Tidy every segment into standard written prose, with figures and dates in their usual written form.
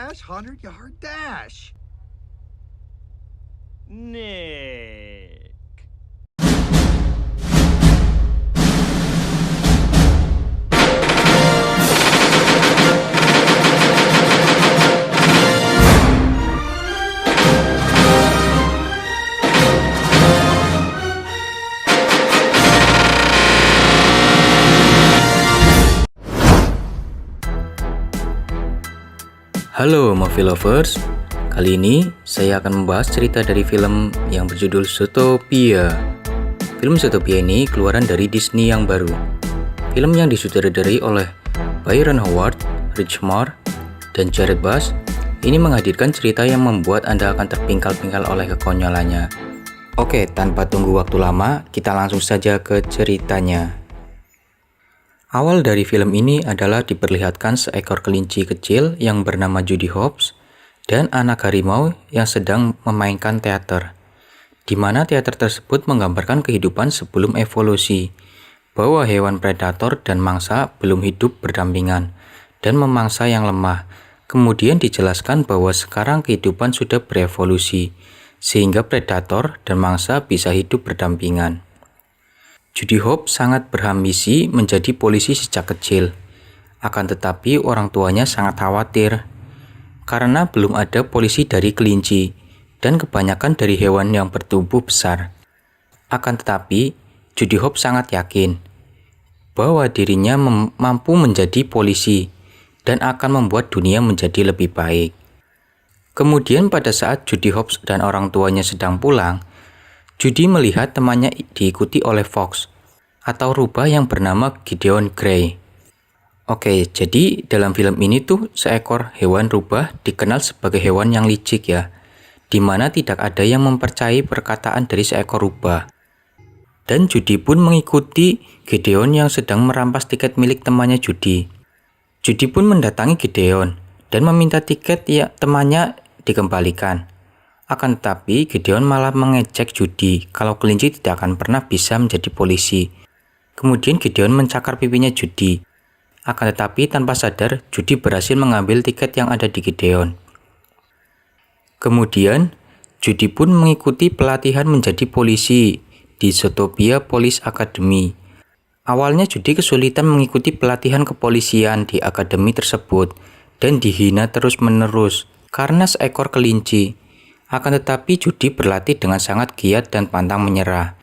dash, 100-yard dash. Nick. Halo movie lovers, kali ini saya akan membahas cerita dari film yang berjudul Zootopia. Film Zootopia ini keluaran dari Disney yang baru. Film yang disutradarai oleh Byron Howard, Rich Moore, dan Jared Buss ini menghadirkan cerita yang membuat Anda akan terpingkal-pingkal oleh kekonyolannya. Oke, tanpa tunggu waktu lama, kita langsung saja ke ceritanya. Awal dari film ini adalah diperlihatkan seekor kelinci kecil yang bernama Judy Hopps dan anak harimau yang sedang memainkan teater, di mana teater tersebut menggambarkan kehidupan sebelum evolusi, bahwa hewan predator dan mangsa belum hidup berdampingan dan memangsa yang lemah. Kemudian dijelaskan bahwa sekarang kehidupan sudah berevolusi, sehingga predator dan mangsa bisa hidup berdampingan. Judy Hopps sangat berambisi menjadi polisi sejak kecil. Akan tetapi orang tuanya sangat khawatir karena belum ada polisi dari kelinci dan kebanyakan dari hewan yang bertubuh besar. Akan tetapi Judy Hopps sangat yakin bahwa dirinya mampu menjadi polisi dan akan membuat dunia menjadi lebih baik. Kemudian pada saat Judy Hopps dan orang tuanya sedang pulang, Judy melihat temannya diikuti oleh Fox atau rubah yang bernama Gideon Grey. Oke, jadi dalam film ini tuh seekor hewan rubah dikenal sebagai hewan yang licik ya, dimana tidak ada yang mempercayai perkataan dari seekor rubah. Dan Judy pun mengikuti Gideon yang sedang merampas tiket milik temannya Judy. Judy pun mendatangi Gideon dan meminta tiket temannya dikembalikan. Akan tetapi Gideon malah mengejek Judy kalau kelinci tidak akan pernah bisa menjadi polisi. Kemudian Gideon mencakar pipinya Judy. Akan tetapi tanpa sadar Judy berhasil mengambil tiket yang ada di Gideon. Kemudian Judy pun mengikuti pelatihan menjadi polisi di Zootopia Police Academy. Awalnya Judy kesulitan mengikuti pelatihan kepolisian di akademi tersebut dan dihina terus-menerus karena seekor kelinci. Akan tetapi Judy berlatih dengan sangat giat dan pantang menyerah.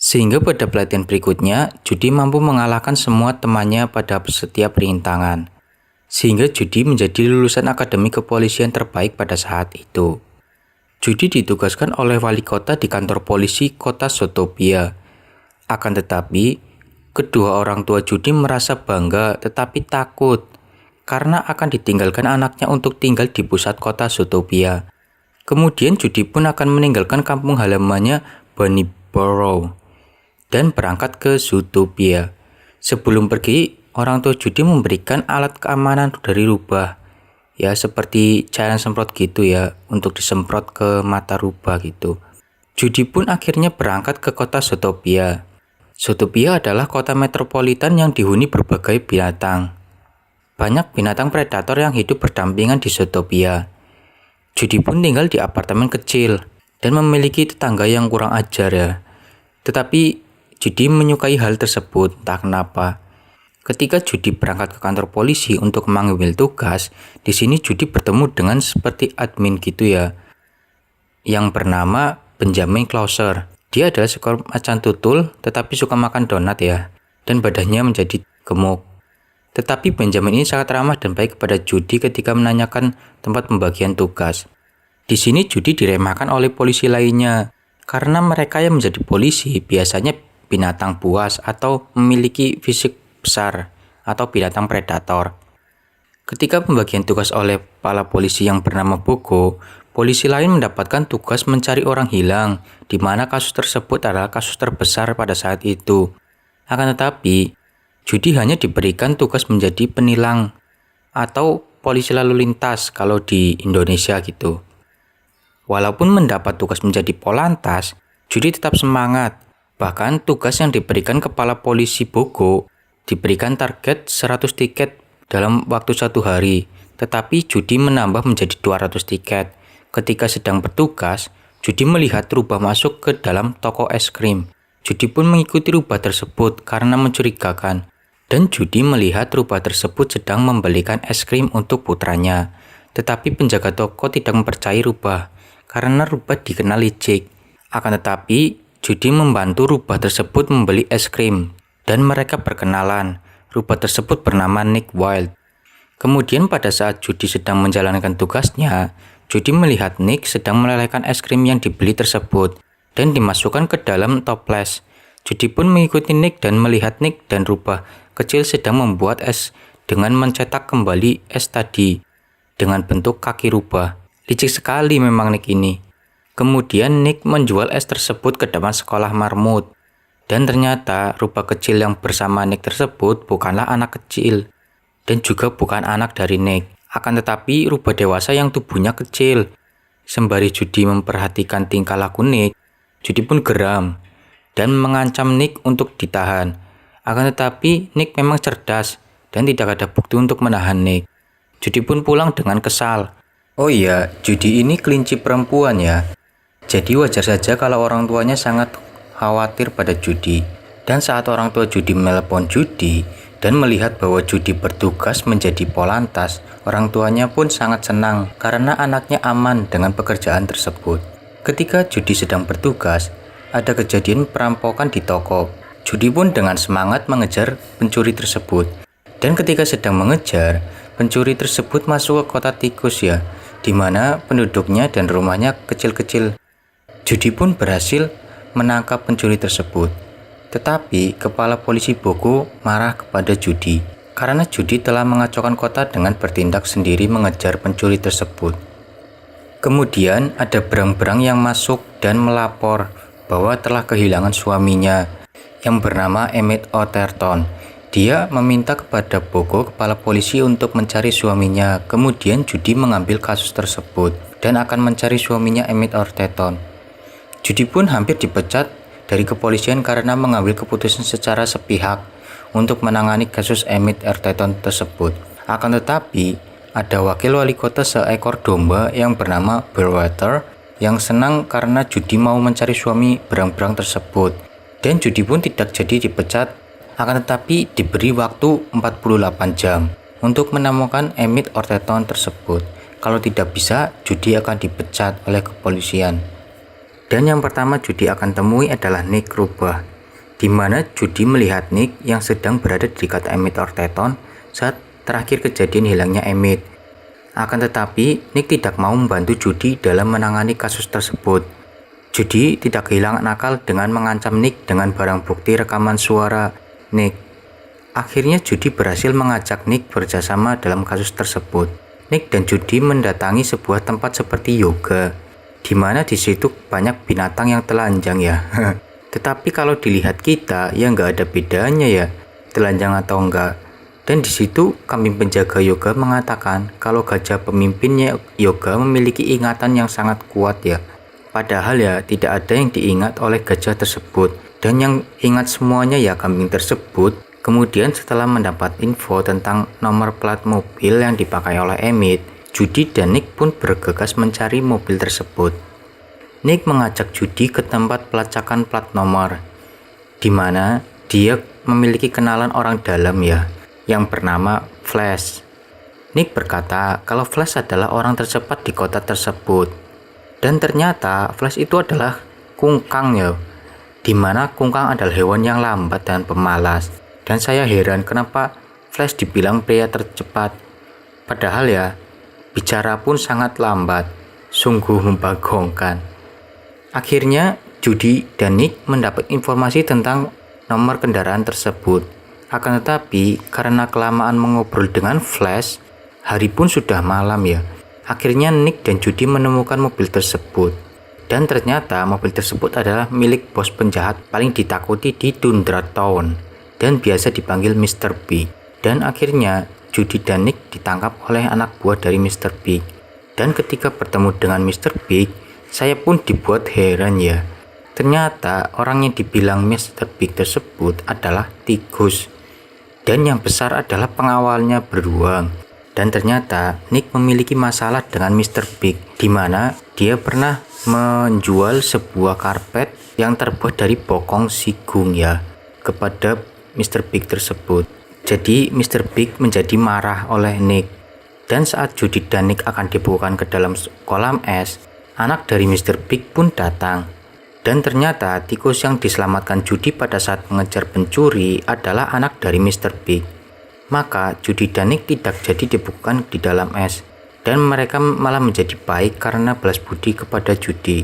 Sehingga pada pelatihan berikutnya, Judy mampu mengalahkan semua temannya pada setiap rintangan. Sehingga Judy menjadi lulusan akademi kepolisian terbaik pada saat itu. Judy ditugaskan oleh wali kota di kantor polisi kota Zootopia. Akan tetapi, kedua orang tua Judy merasa bangga tetapi takut karena akan ditinggalkan anaknya untuk tinggal di pusat kota Zootopia. Kemudian Judy pun akan meninggalkan kampung halamannya Bunnyborough dan berangkat ke Zootopia. Sebelum pergi, orang tua Judy memberikan alat keamanan dari rubah. Ya seperti cairan semprot gitu ya, untuk disemprot ke mata rubah gitu. Judy pun akhirnya berangkat ke kota Zootopia. Zootopia adalah kota metropolitan yang dihuni berbagai binatang. Banyak binatang predator yang hidup berdampingan di Zootopia. Judy pun tinggal di apartemen kecil dan memiliki tetangga yang kurang ajar ya. Tetapi Judy menyukai hal tersebut, entah kenapa. Ketika Judy berangkat ke kantor polisi untuk mengambil tugas, di sini Judy bertemu dengan seperti admin gitu ya, yang bernama Benjamin Clouser. Dia adalah seekor macan tutul, tetapi suka makan donat ya, dan badannya menjadi gemuk. Tetapi Benjamin ini sangat ramah dan baik kepada Judy ketika menanyakan tempat pembagian tugas. Di sini Judy diremehkan oleh polisi lainnya karena mereka yang menjadi polisi biasanya binatang buas atau memiliki fisik besar atau binatang predator. Ketika pembagian tugas oleh kepala polisi yang bernama Bogo, polisi lain mendapatkan tugas mencari orang hilang, di mana kasus tersebut adalah kasus terbesar pada saat itu. Akan tetapi Judy hanya diberikan tugas menjadi penilang atau polisi lalu lintas kalau di Indonesia gitu. Walaupun mendapat tugas menjadi polantas, Judy tetap semangat. Bahkan tugas yang diberikan kepala polisi Bogo diberikan target 100 tiket dalam waktu 1 hari. tetapi Judy menambah menjadi 200 tiket. Ketika sedang bertugas, Judy melihat rubah masuk ke dalam toko es krim. Judy pun mengikuti rubah tersebut karena mencurigakan. Dan Judy melihat rubah tersebut sedang membelikan es krim untuk putranya. Tetapi penjaga toko tidak mempercayai rubah karena rubah dikenal licik. Akan tetapi, Judy membantu rubah tersebut membeli es krim dan mereka berkenalan. Rubah tersebut bernama Nick Wilde. Kemudian pada saat Judy sedang menjalankan tugasnya, Judy melihat Nick sedang melelehkan es krim yang dibeli tersebut dan dimasukkan ke dalam toples. Judy pun mengikuti Nick dan melihat Nick dan rubah kecil sedang membuat es dengan mencetak kembali es tadi dengan bentuk kaki rubah. Licik sekali memang Nick ini. Kemudian Nick menjual es tersebut ke depan sekolah marmut. Dan ternyata rubah kecil yang bersama Nick tersebut bukanlah anak kecil dan juga bukan anak dari Nick. Akan tetapi rubah dewasa yang tubuhnya kecil. Sembari Judy memperhatikan tingkah laku Nick, Judy pun geram dan mengancam Nick untuk ditahan. Akan tetapi Nick memang cerdas dan tidak ada bukti untuk menahan Nick. Judy pun pulang dengan kesal. Oh iya, Judy ini kelinci perempuan ya. Jadi wajar saja kalau orang tuanya sangat khawatir pada Judy. Dan saat orang tua Judy menelepon Judy dan melihat bahwa Judy bertugas menjadi polantas, orang tuanya pun sangat senang karena anaknya aman dengan pekerjaan tersebut. Ketika Judy sedang bertugas, ada kejadian perampokan di toko. Judy pun dengan semangat mengejar pencuri tersebut. Dan ketika sedang mengejar, pencuri tersebut masuk ke kota tikus ya, di mana penduduknya dan rumahnya kecil-kecil. Judy pun berhasil menangkap pencuri tersebut. Tetapi kepala polisi Boko marah kepada Judy karena Judy telah mengacaukan kota dengan bertindak sendiri mengejar pencuri tersebut. Kemudian ada berang-berang yang masuk dan melapor bahwa telah kehilangan suaminya yang bernama Emmett Otterton. Dia meminta kepada Boko kepala polisi untuk mencari suaminya. Kemudian Judy mengambil kasus tersebut dan akan mencari suaminya Emmett Otterton. Judy pun hampir dipecat dari kepolisian karena mengambil keputusan secara sepihak untuk menangani kasus Emmett Otterton tersebut. Akan tetapi, ada wakil wali kota seekor domba yang bernama Burwater yang senang karena Judy mau mencari suami berang-berang tersebut. Dan Judy pun tidak jadi dipecat, akan tetapi diberi waktu 48 jam untuk menemukan Emmett Otterton tersebut. Kalau tidak bisa, Judy akan dipecat oleh kepolisian. Dan yang pertama Judy akan temui adalah Nick Rubah, di mana Judy melihat Nick yang sedang berada di dekat Emmett Otterton saat terakhir kejadian hilangnya Emmett. Akan tetapi, Nick tidak mau membantu Judy dalam menangani kasus tersebut. Judy tidak kehilangan akal dengan mengancam Nick dengan barang bukti rekaman suara Nick. Akhirnya Judy berhasil mengajak Nick bekerjasama dalam kasus tersebut. Nick dan Judy mendatangi sebuah tempat seperti yoga, di mana di situ banyak binatang yang telanjang ya. Tetapi kalau dilihat kita ya nggak ada bedanya ya, telanjang atau enggak. Dan di situ kambing penjaga yoga mengatakan kalau gajah pemimpinnya yoga memiliki ingatan yang sangat kuat ya. Padahal ya tidak ada yang diingat oleh gajah tersebut, dan yang ingat semuanya ya kambing tersebut. Kemudian setelah mendapat info tentang nomor plat mobil yang dipakai oleh Emmett, Judy dan Nick pun bergegas mencari mobil tersebut. Nick mengajak Judy ke tempat pelacakan plat nomor, di mana dia memiliki kenalan orang dalam ya, yang bernama Flash. Nick berkata kalau Flash adalah orang tercepat di kota tersebut. Dan ternyata Flash itu adalah kungkang ya, di mana kungkang adalah hewan yang lambat dan pemalas. Dan saya heran kenapa Flash dibilang pria tercepat. Padahal ya, bicara pun sangat lambat, sungguh membagongkan. Akhirnya Judy dan Nick mendapat informasi tentang nomor kendaraan tersebut. Akan tetapi karena kelamaan mengobrol dengan Flash, hari pun sudah malam ya. Akhirnya Nick dan Judy menemukan mobil tersebut. Dan ternyata mobil tersebut adalah milik bos penjahat paling ditakuti di Tundra Town dan biasa dipanggil Mr. Big. Dan akhirnya Judy dan Nick ditangkap oleh anak buah dari Mr. Big. Dan ketika bertemu dengan Mr. Big, saya pun dibuat heran ya. Ternyata orang yang dibilang Mr. Big tersebut adalah tikus. Dan yang besar adalah pengawalnya beruang. Dan ternyata Nick memiliki masalah dengan Mr. Big, di mana dia pernah menjual sebuah karpet yang terbuat dari bokong sigung ya kepada Mr. Big tersebut. Jadi Mr. Big menjadi marah oleh Nick. Dan saat Judy dan Nick akan dibukukan ke dalam kolam es, anak dari Mr. Big pun datang. Dan ternyata tikus yang diselamatkan Judy pada saat mengejar pencuri adalah anak dari Mr. Big. Maka Judy dan Nick tidak jadi dibukukan di dalam es, dan mereka malah menjadi baik karena balas budi kepada Judy.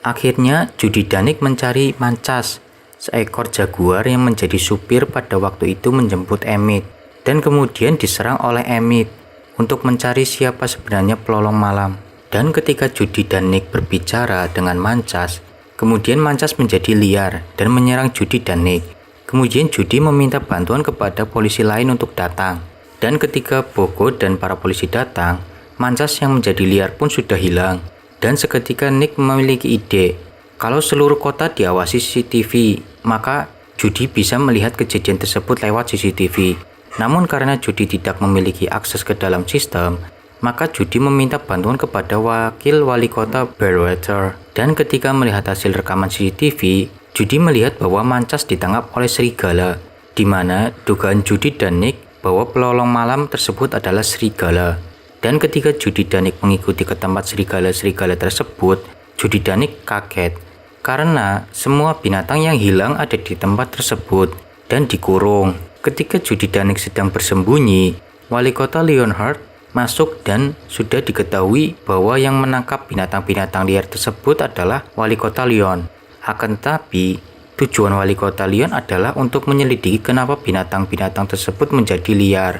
Akhirnya Judy dan Nick mencari Mancas, seekor jaguar yang menjadi supir pada waktu itu menjemput Emmett, dan kemudian diserang oleh Emmett untuk mencari siapa sebenarnya pelolong malam. Dan ketika Judy dan Nick berbicara dengan Mancas, kemudian Mancas menjadi liar dan menyerang Judy dan Nick. Kemudian Judy meminta bantuan kepada polisi lain untuk datang. Dan ketika Bogo dan para polisi datang, Mancas yang menjadi liar pun sudah hilang. Dan seketika Nick memiliki ide, kalau seluruh kota diawasi CCTV, maka Judy bisa melihat kejadian tersebut lewat CCTV. Namun karena Judy tidak memiliki akses ke dalam sistem, maka Judy meminta bantuan kepada wakil wali kota Blairwater. Dan ketika melihat hasil rekaman CCTV, Judy melihat bahwa Mancas ditangkap oleh serigala, di mana dugaan Judy dan Nick bahwa pelolong malam tersebut adalah serigala. Dan ketika Judy dan Nick mengikuti ke tempat serigala-serigala tersebut, Judy dan Nick kaget karena semua binatang yang hilang ada di tempat tersebut dan dikurung. Ketika Judy dan Nick sedang bersembunyi, wali kota Leonhardt masuk dan sudah diketahui bahwa yang menangkap binatang-binatang liar tersebut adalah wali kota Leon. Akan tetapi, tujuan wali kota Leon adalah untuk menyelidiki kenapa binatang-binatang tersebut menjadi liar.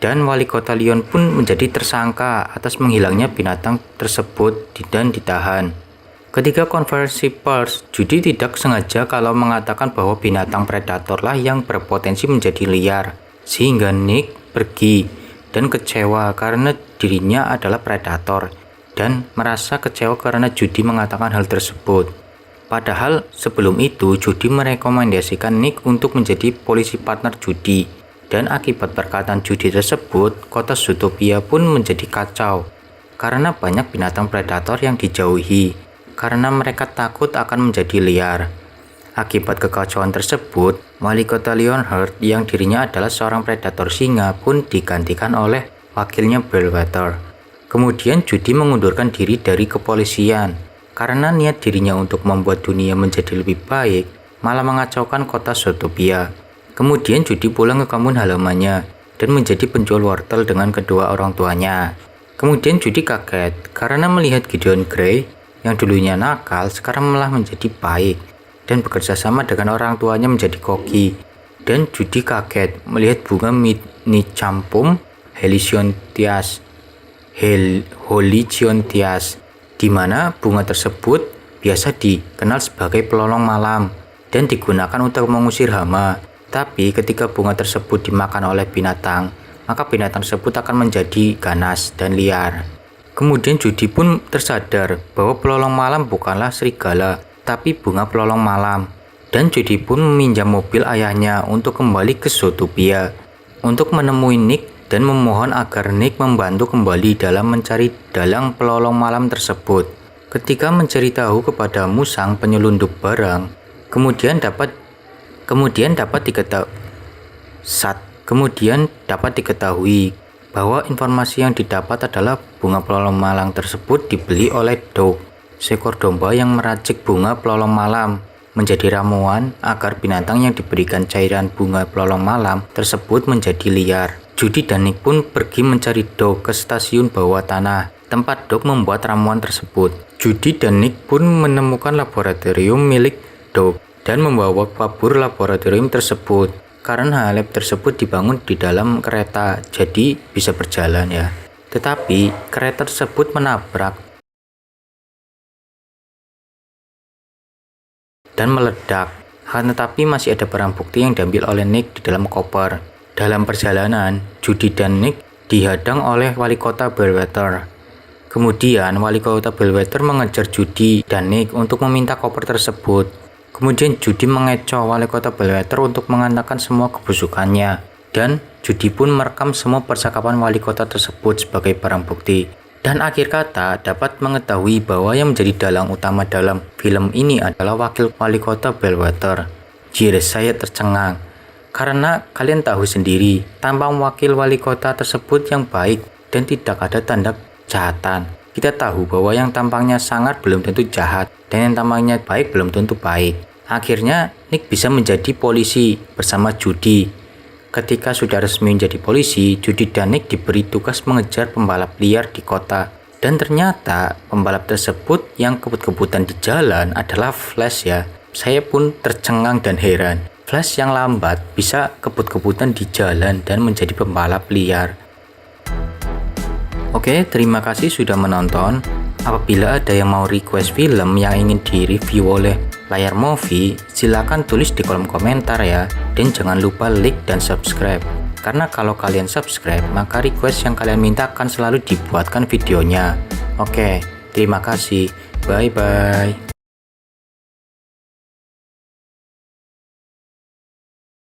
Dan wali kota Leon pun menjadi tersangka atas menghilangnya binatang tersebut dan ditahan. Ketika konversi pers, Judy tidak sengaja kalau mengatakan bahwa binatang predatorlah yang berpotensi menjadi liar. Sehingga Nick pergi dan kecewa karena dirinya adalah predator dan merasa kecewa karena Judy mengatakan hal tersebut. Padahal sebelum itu Judy merekomendasikan Nick untuk menjadi polisi partner Judy, dan akibat perkataan Judy tersebut, kota Zootopia pun menjadi kacau karena banyak binatang predator yang dijauhi karena mereka takut akan menjadi liar. Akibat kekacauan tersebut, wali kota Leonhardt yang dirinya adalah seorang predator singa pun digantikan oleh wakilnya Blairwater. Kemudian Judy mengundurkan diri dari kepolisian karena niat dirinya untuk membuat dunia menjadi lebih baik malah mengacaukan kota Zootopia. Kemudian Judy pulang ke kampung halamannya dan menjadi penjual wortel dengan kedua orang tuanya. Kemudian Judy kaget karena melihat Gideon Grey yang dulunya nakal sekarang malah menjadi baik dan bekerja sama dengan orang tuanya menjadi koki. Dan Judy kaget melihat bunga Minicampum Heliciontias, di mana bunga tersebut biasa dikenal sebagai pelolong malam dan digunakan untuk mengusir hama. Tapi ketika bunga tersebut dimakan oleh binatang, maka binatang tersebut akan menjadi ganas dan liar. Kemudian Judy pun tersadar bahwa pelolong malam bukanlah serigala, tapi bunga pelolong malam. Dan Judy pun meminjam mobil ayahnya untuk kembali ke Zootopia untuk menemui Nick dan memohon agar Nick membantu kembali dalam mencari dalang pelolong malam tersebut. Ketika mencari tahu kepada musang penyelundup barang, kemudian dapat diketahui bahwa informasi yang didapat adalah bunga pelolong malam tersebut dibeli oleh Dog, seekor domba yang meracik bunga pelolong malam menjadi ramuan agar binatang yang diberikan cairan bunga pelolong malam tersebut menjadi liar. Judy dan Nick pun pergi mencari Dog ke stasiun bawah tanah, tempat Dog membuat ramuan tersebut. Judy dan Nick pun menemukan laboratorium milik Dog dan membawa kabur laboratorium tersebut. Karena lab tersebut dibangun di dalam kereta, jadi bisa berjalan ya. Tetapi kereta tersebut menabrak dan meledak. Tetapi masih ada barang bukti yang diambil oleh Nick di dalam koper. Dalam perjalanan, Judy dan Nick dihadang oleh wali kota Blairwater. Kemudian wali kota Blairwater mengejar Judy dan Nick untuk meminta koper tersebut. Kemudian Judy mengecoh wali kota Blairwater untuk mengatakan semua kebusukannya. Dan Judi pun merekam semua percakapan wali kota tersebut sebagai barang bukti. Dan akhir kata dapat mengetahui bahwa yang menjadi dalang utama dalam film ini adalah wakil wali kota Bellwether. Jir, saya tercengang. Karena kalian tahu sendiri, tampang wakil wali kota tersebut yang baik dan tidak ada tanda kejahatan. Kita tahu bahwa yang tampangnya sangat belum tentu jahat dan yang tampangnya baik belum tentu baik. Akhirnya Nick bisa menjadi polisi bersama Judy. Ketika sudah resmi menjadi polisi, Judy dan Nick diberi tugas mengejar pembalap liar di kota. Dan ternyata pembalap tersebut yang kebut-kebutan di jalan adalah Flash ya. Saya pun tercengang dan heran. Flash yang lambat bisa kebut-kebutan di jalan dan menjadi pembalap liar. Oke, terima kasih sudah menonton. Apabila ada yang mau request film yang ingin direview oleh Layar Movie, silakan tulis di kolom komentar ya. Dan jangan lupa like dan subscribe. Karena kalau kalian subscribe, maka request yang kalian minta akan selalu dibuatkan videonya. Oke, terima kasih. Bye-bye.